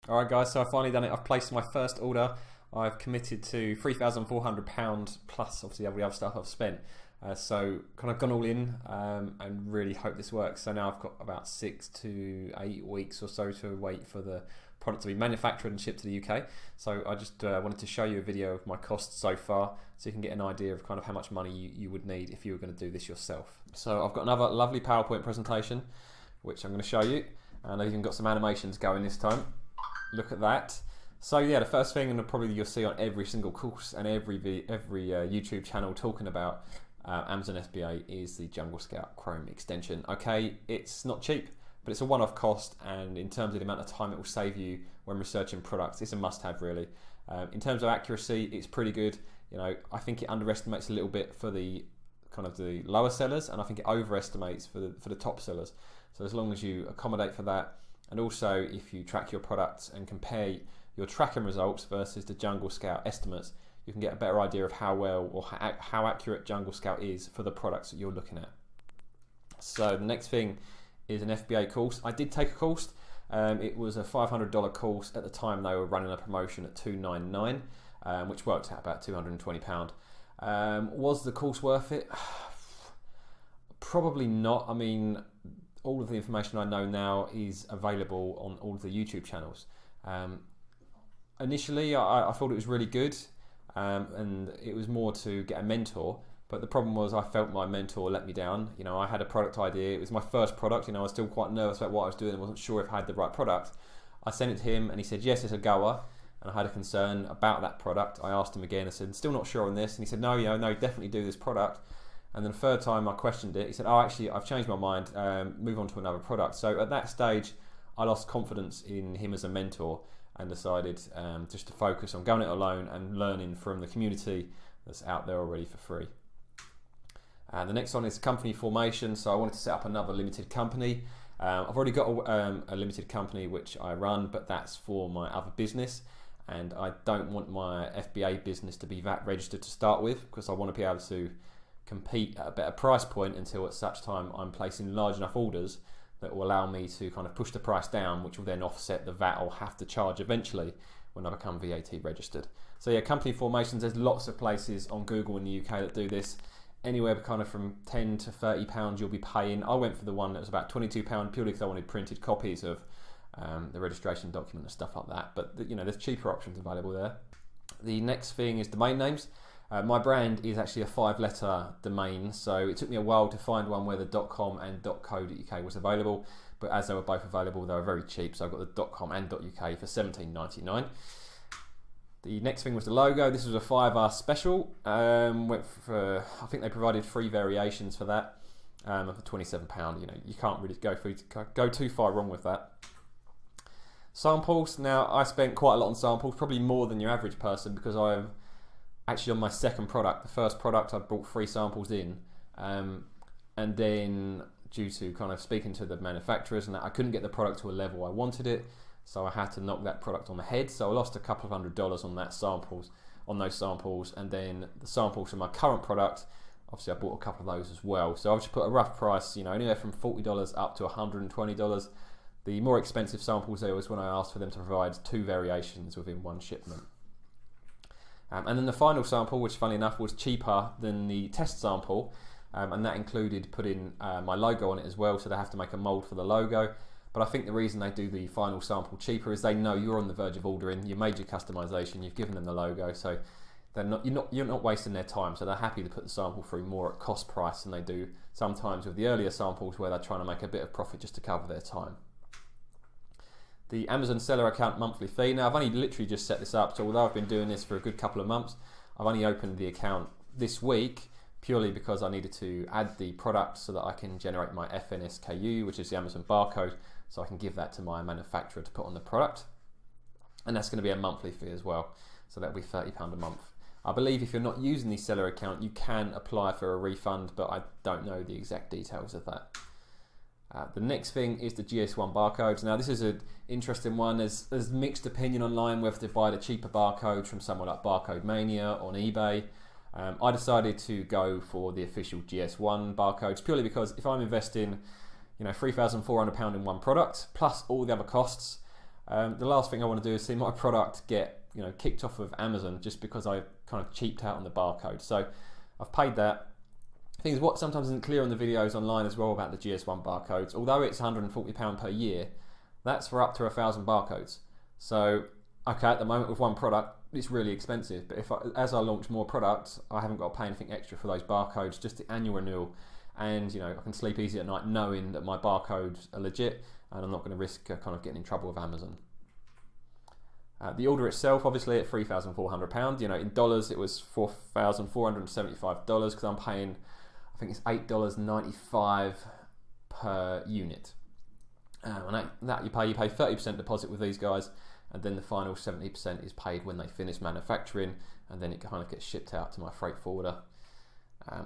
Alright guys, so I've finally done it. I've placed my first order. I've committed to £3,400 plus obviously all the other stuff I've spent. So kind of gone all in and really hope this works. So now I've got about 6 to 8 weeks or so to wait for the product to be manufactured and shipped to the UK. So I just wanted to show you a video of my costs so far so you can get an idea of kind of how much money you would need if you were going to do this yourself. So I've got another lovely PowerPoint presentation which I'm going to show you, and I've even got some animations going this time. Look at that. So yeah, the first thing, and probably you'll see on every single course and every YouTube channel talking about Amazon FBA, is the Jungle Scout Chrome extension. Okay, it's not cheap, but it's a one-off cost, and in terms of the amount of time it will save you when researching products, it's a must-have really. In terms of accuracy, it's pretty good. You know, I think it underestimates a little bit for the kind of the lower sellers, and I think it overestimates for the top sellers. So as long as you accommodate for that, and also if you track your products and compare your tracking results versus the Jungle Scout estimates, you can get a better idea of how well or how accurate Jungle Scout is for the products that you're looking at. So the next thing is an FBA course. I did take a course. It was a $500 course. At the time they were running a promotion at $299, which worked out about £220. Was the course worth it? Probably not. I mean, all of the information I know now is available on all of the YouTube channels. Initially, I thought it was really good, and it was more to get a mentor. But the problem was I felt my mentor let me down. You know, I had a product idea. It was my first product. You know, I was still quite nervous about what I was doing. I wasn't sure if I had the right product. I sent it to him, and he said, yes, it's a goer. And I had a concern about that product. I asked him again. I said, still not sure on this. And he said, no, you know, no, definitely do this product. And then the third time I questioned it, he said, oh, actually, I've changed my mind. Move on to another product. So at that stage, I lost confidence in him as a mentor and decided just to focus on going it alone and learning from the community that's out there already for free. And the next one is company formation. So I wanted to set up another limited company. I've already got a limited company which I run, but that's for my other business. And I don't want my FBA business to be VAT registered to start with, because I want to be able to compete at a better price point until at such time I'm placing large enough orders that will allow me to kind of push the price down, which will then offset the VAT I'll have to charge eventually when I become VAT registered. So yeah, company formations, there's lots of places on Google in the UK that do this. Anywhere kind of from £10 to £30 you'll be paying. I went for the one that was about £22 purely because I wanted printed copies of the registration document and stuff like that. But you know, there's cheaper options available there. The next thing is domain names. My brand is actually a 5-letter domain, so it took me a while to find one where the .com and .co.uk was available, but as they were both available, they were very cheap, so I got the .com and .uk for £17.99. The next thing was the logo. This was a Fiverr special. Went for, I think they provided 3 variations for that for £27. You know, you can't really go too far wrong with that. Samples. Now, I spent quite a lot on samples, probably more than your average person, because I'm actually on my second product. The first product I brought 3 samples in, and then due to kind of speaking to the manufacturers and that, I couldn't get the product to a level I wanted it, so I had to knock that product on the head. So I lost a couple of $100 on those samples, and then the samples for my current product, obviously I bought a couple of those as well. So I've just put a rough price, you know, anywhere from $40 up to $120. The more expensive samples there was when I asked for them to provide 2 variations within one shipment. And then the final sample, which funnily enough was cheaper than the test sample, and that included putting my logo on it as well, so they have to make a mold for the logo. But I think the reason they do the final sample cheaper is they know you're on the verge of ordering, you made your customization, you've given them the logo, so you're not wasting their time, so they're happy to put the sample through more at cost price than they do sometimes with the earlier samples where they're trying to make a bit of profit just to cover their time. The Amazon seller account monthly fee. Now I've only literally just set this up, so although I've been doing this for a good couple of months, I've only opened the account this week purely because I needed to add the product so that I can generate my FNSKU, which is the Amazon barcode, so I can give that to my manufacturer to put on the product. And that's going to be a monthly fee as well, so that'll be £30 a month. I believe if you're not using the seller account, you can apply for a refund, but I don't know the exact details of that. The next thing is the GS1 barcodes. Now this is an interesting one. There's mixed opinion online whether to buy the cheaper barcodes from someone like Barcode Mania on eBay. I decided to go for the official GS1 barcodes purely because if I'm investing, you know, £3,400 in one product plus all the other costs, The last thing I want to do is see my product get kicked off of Amazon just because I kind of cheaped out on the barcode. So I've paid that. The thing is, what sometimes isn't clear on the videos online as well about the GS1 barcodes, although it's £140 per year, that's for up to 1,000 barcodes. So okay, at the moment with one product, it's really expensive, but as I launch more products, I haven't got to pay anything extra for those barcodes, just the annual renewal, and I can sleep easy at night knowing that my barcodes are legit, and I'm not going to risk kind of getting in trouble with Amazon. The order itself, obviously at £3,400, in dollars it was $4,475 because I'm paying, I think it's $8.95 per unit. And that you pay 30% deposit with these guys, and then the final 70% is paid when they finish manufacturing, and then it kind of gets shipped out to my freight forwarder.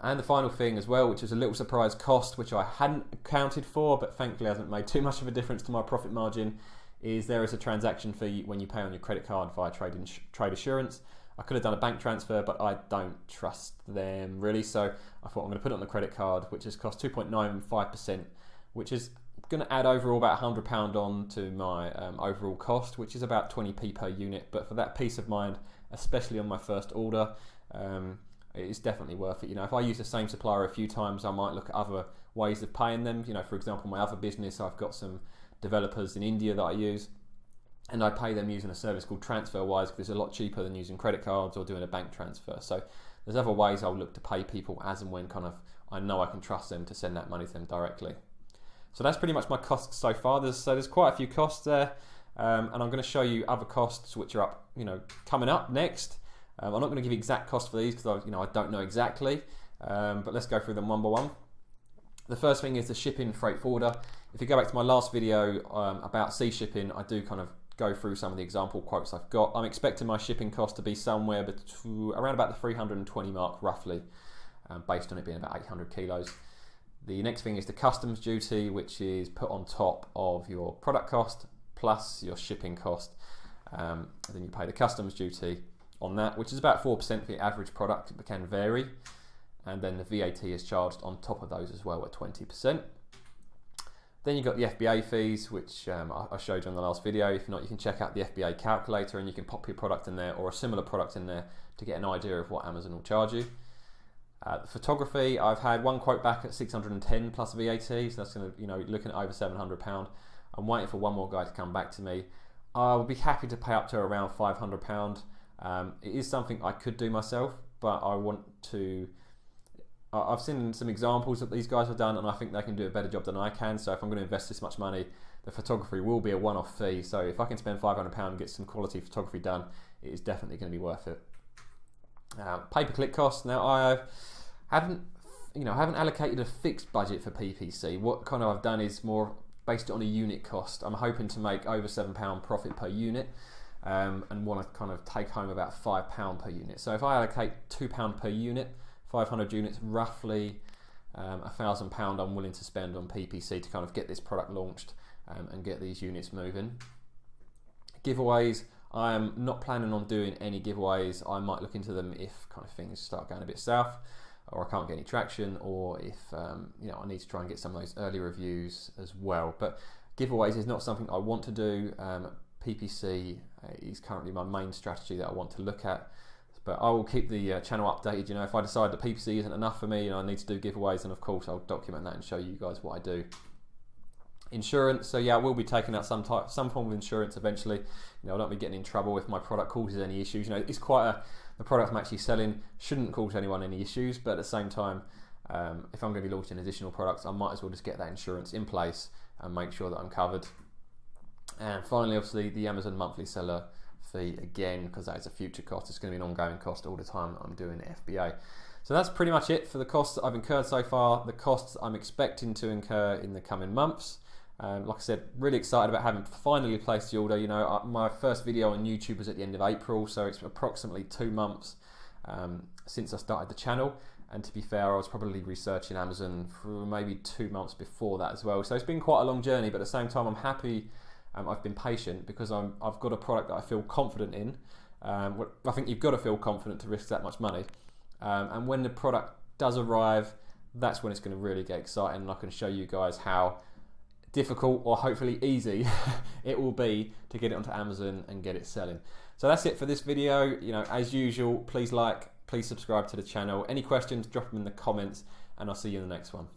And the final thing as well, which is a little surprise cost, which I hadn't accounted for, but thankfully hasn't made too much of a difference to my profit margin, is there is a transaction fee when you pay on your credit card via trade assurance. I could have done a bank transfer, but I don't trust them really, so I thought I'm going to put it on the credit card, which has cost 2.95%, which is going to add overall about £100 on to my overall cost, which is about 20p per unit. But for that peace of mind, especially on my first order, it's definitely worth it. If I use the same supplier a few times, I might look at other ways of paying them. For example, my other business, I've got some developers in India that I use, and I pay them using a service called TransferWise because it's a lot cheaper than using credit cards or doing a bank transfer. So there's other ways I'll look to pay people as and when kind of I know I can trust them to send that money to them directly. So that's pretty much my costs so far. There's quite a few costs there, and I'm going to show you other costs which are up, coming up next. I'm not going to give exact cost for these because I don't know exactly, but let's go through them one by one. The first thing is the shipping freight forwarder. If you go back to my last video about sea shipping, I do kind of go through some of the example quotes I've got. I'm expecting my shipping cost to be somewhere around about the 320 mark roughly, based on it being about 800 kilos. The next thing is the customs duty, which is put on top of your product cost plus your shipping cost. Then you pay the customs duty on that, which is about 4% for your average product. It can vary. And then the VAT is charged on top of those as well at 20%. Then you've got the Fba fees, which I showed you on the last video. If not, you can check out the Fba calculator and you can pop your product in there or a similar product in there to get an idea of what Amazon will charge you. The photography, I've had one quote back at 610 plus VAT, so that's going to, looking at over £700. I'm waiting for one more guy to come back to me. I would be happy to pay up to around £500. It is something I could do myself, but I want to. I've seen some examples that these guys have done, and I think they can do a better job than I can. So if I'm going to invest this much money, the photography will be a one-off fee. So if I can spend £500 and get some quality photography done, it is definitely going to be worth it. Pay-per-click costs. Now I haven't allocated a fixed budget for PPC. What kind of I've done is more based it on a unit cost. I'm hoping to make over £7 profit per unit, and want to kind of take home about £5 per unit. So if I allocate £2 per unit, 500 units, roughly £1,000 I'm willing to spend on PPC to kind of get this product launched and get these units moving. Giveaways, I am not planning on doing any giveaways. I might look into them if kind of things start going a bit south, or I can't get any traction, or if I need to try and get some of those early reviews as well. But giveaways is not something I want to do. PPC is currently my main strategy that I want to look at. But I will keep the channel updated. If I decide that PPC isn't enough for me, I need to do giveaways, and of course I'll document that and show you guys what I do. Insurance, so yeah, I will be taking out some form of insurance eventually. I don't be getting in trouble if my product causes any issues. It's the product I'm actually selling shouldn't cause anyone any issues, but at the same time, if I'm going to be launching additional products, I might as well just get that insurance in place and make sure that I'm covered. And finally, obviously, the Amazon monthly seller fee again, because that is a future cost. It's going to be an ongoing cost all the time that I'm doing FBA. So that's pretty much it for the costs that I've incurred so far. The costs I'm expecting to incur in the coming months. Like I said, really excited about having finally placed the order. My first video on YouTube was at the end of April, so it's approximately 2 months since I started the channel. And to be fair, I was probably researching Amazon for maybe 2 months before that as well. So it's been quite a long journey, but at the same time, I'm happy. I've been patient because I've got a product that I feel confident in. I think you've got to feel confident to risk that much money. And when the product does arrive, that's when it's going to really get exciting, and I can show you guys how difficult or hopefully easy it will be to get it onto Amazon and get it selling. So that's it for this video. You know, as usual, please like, please subscribe to the channel. Any questions, drop them in the comments, and I'll see you in the next one.